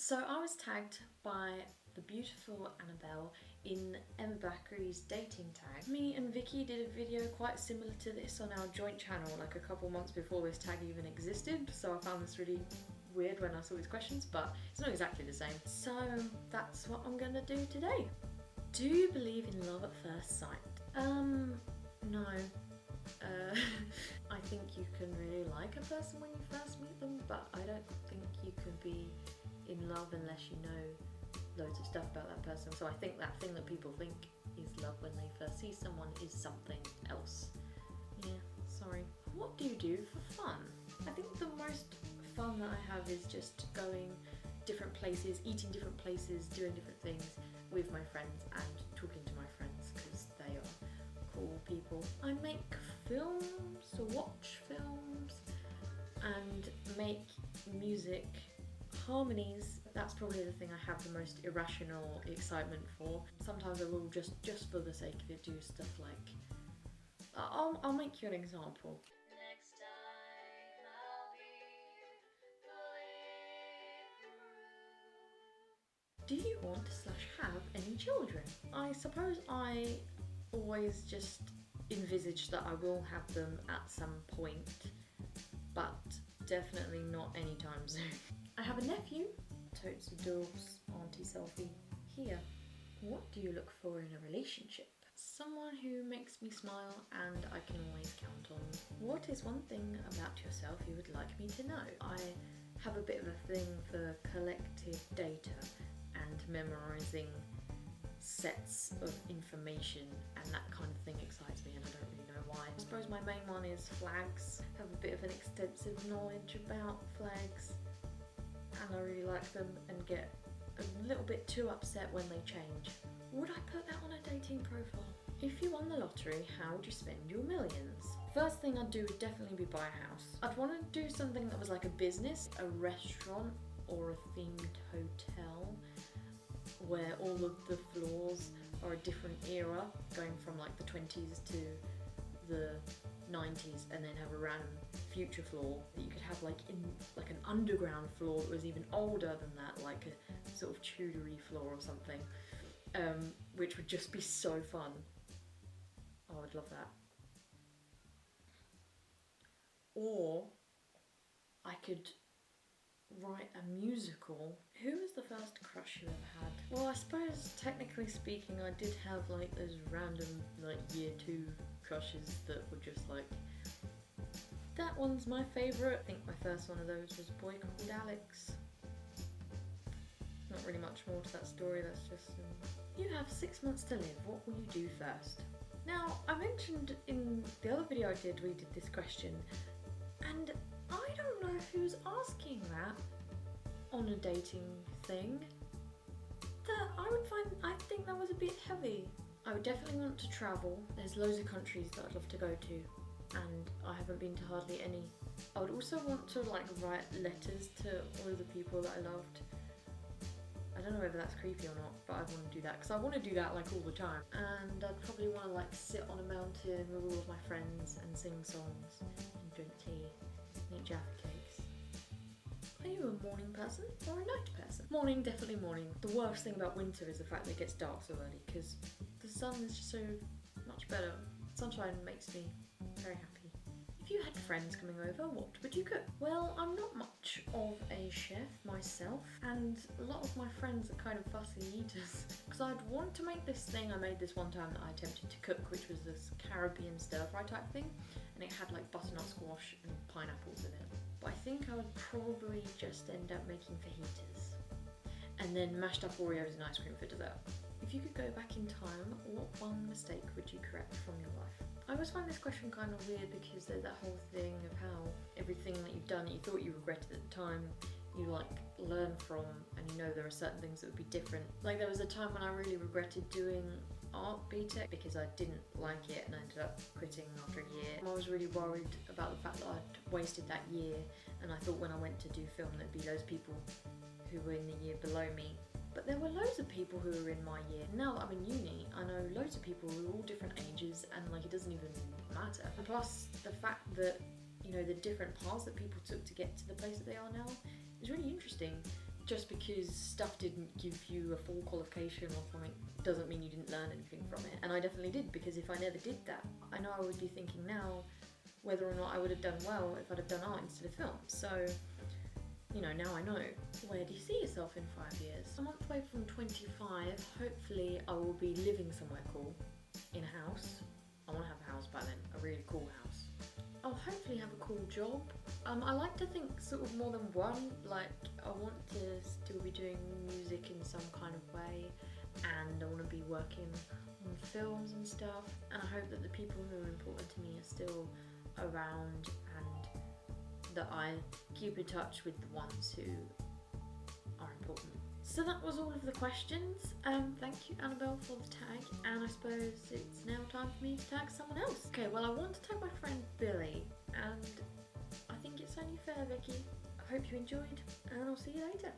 So I was tagged by the beautiful Annabelle in Emma Blackery's dating tag. Me and Vicky did a video quite similar to this on our joint channel like a couple months before this tag even existed, so I found this really weird when I saw these questions, but it's not exactly the same. So that's what I'm gonna do today. Do you believe in love at first sight? No. I think you can really like a person when you first meet them, but I don't think you can be in love unless you know loads of stuff about that person. So I think that thing that people think is love when they first see someone is something else. Yeah, sorry. What do you do for fun? I think the most fun that I have is just going different places, eating different places, doing different things with my friends and talking to my friends because they are cool people. I make films, or watch films, and make music. Harmonies, that's probably the thing I have the most irrational excitement for. Sometimes I will just for the sake of it do stuff like, I'll make you an example. Next time I'll be bulletproof. Do you want to / have any children? I suppose I always just envisage that I will have them at some point, but definitely not anytime soon. I have a nephew. Totes adorbs, auntie selfie. Here. What do you look for in a relationship? Someone who makes me smile and I can always count on. What is one thing about yourself you would like me to know? I have a bit of a thing for collective data and memorizing sets of information, and that kind of thing excites me and I don't really know why. I suppose my main one is flags. I have a bit of an extensive knowledge about flags and I really like them and get a little bit too upset when they change. Would I put that on a dating profile? If you won the lottery, how would you spend your millions? First thing I'd do would definitely be buy a house. I'd want to do something that was like a business, a restaurant or a themed hotel where all of the floors are a different era, going from like the 20s to the 90s, and then have a random future floor that you could have like an underground floor that was even older than that, like a sort of Tudory floor or something, which would just be so fun. Oh, I'd love that. Or I could write a musical. Who was the first crush you ever had? Well, I suppose technically speaking I did have like those random like year 2 crushes that were just like, that one's my favourite. I think my first one of those was a boy called Alex. Not really much more to that story, that's just You have 6 months to live, what will you do first? Now, I mentioned in the other video I did, we did this question, and I don't know who's asking that on a dating thing. I think that was a bit heavy. I would definitely want to travel. There's loads of countries that I'd love to go to, and I haven't been to hardly any. I would also want to like write letters to all of the people that I loved. I don't know whether that's creepy or not, but I want to do that because I want to do that like all the time. And I'd probably want to like sit on a mountain with all of my friends and sing songs and drink tea and eat Jaffa cakes. Are you a morning person or a night person? Morning, definitely morning. The worst thing about winter is the fact that it gets dark so early because the sun is just so much better. Sunshine makes me very happy. If you had friends coming over, what would you cook? Well, I'm not much of a chef myself, and a lot of my friends are kind of fussy eaters. Because I'd want to make this thing I made this one time that I attempted to cook, which was this Caribbean stir-fry type thing, and it had like butternut squash and pineapples in it. But I think I would probably just end up making fajitas, and then mashed up Oreos and ice cream for dessert. If you could go back in time, what one mistake would you correct from your life? I always find this question kind of weird because there's that whole thing of how everything that you've done that you thought you regretted at the time, you like learn from, and you know there are certain things that would be different. Like there was a time when I really regretted doing art BTEC because I didn't like it and I ended up quitting after a year. I was really worried about the fact that I'd wasted that year, and I thought when I went to do film there'd be those people who were in the year below me. But there were loads of people who were in my year. Now that I'm in uni, I know loads of people who are all different ages and like it doesn't even matter. And plus the fact that, you know, the different paths that people took to get to the place that they are now is really interesting. just because stuff didn't give you a full qualification or something doesn't mean you didn't learn anything from it. And I definitely did, because if I never did that, I know I would be thinking now whether or not I would have done well if I'd have done art instead of film. So, you know, now I know. Where do you see yourself in 5 years? A month away from 25, hopefully I will be living somewhere cool, in a house. I want to have a house by then, a really cool house. I'll hopefully have a cool job. I like to think sort of more than one, like I want to still be doing music in some kind of way, and I want to be working on films and stuff, and I hope that the people who are important to me are still around, and that I keep in touch with the ones who are important. So that was all of the questions. Thank you, Annabelle, for the tag, and I suppose it's now time for me to tag someone else. Okay, well I want to tag my friend Billie, and I think it's only fair, Vicky. I hope you enjoyed, and I'll see you later.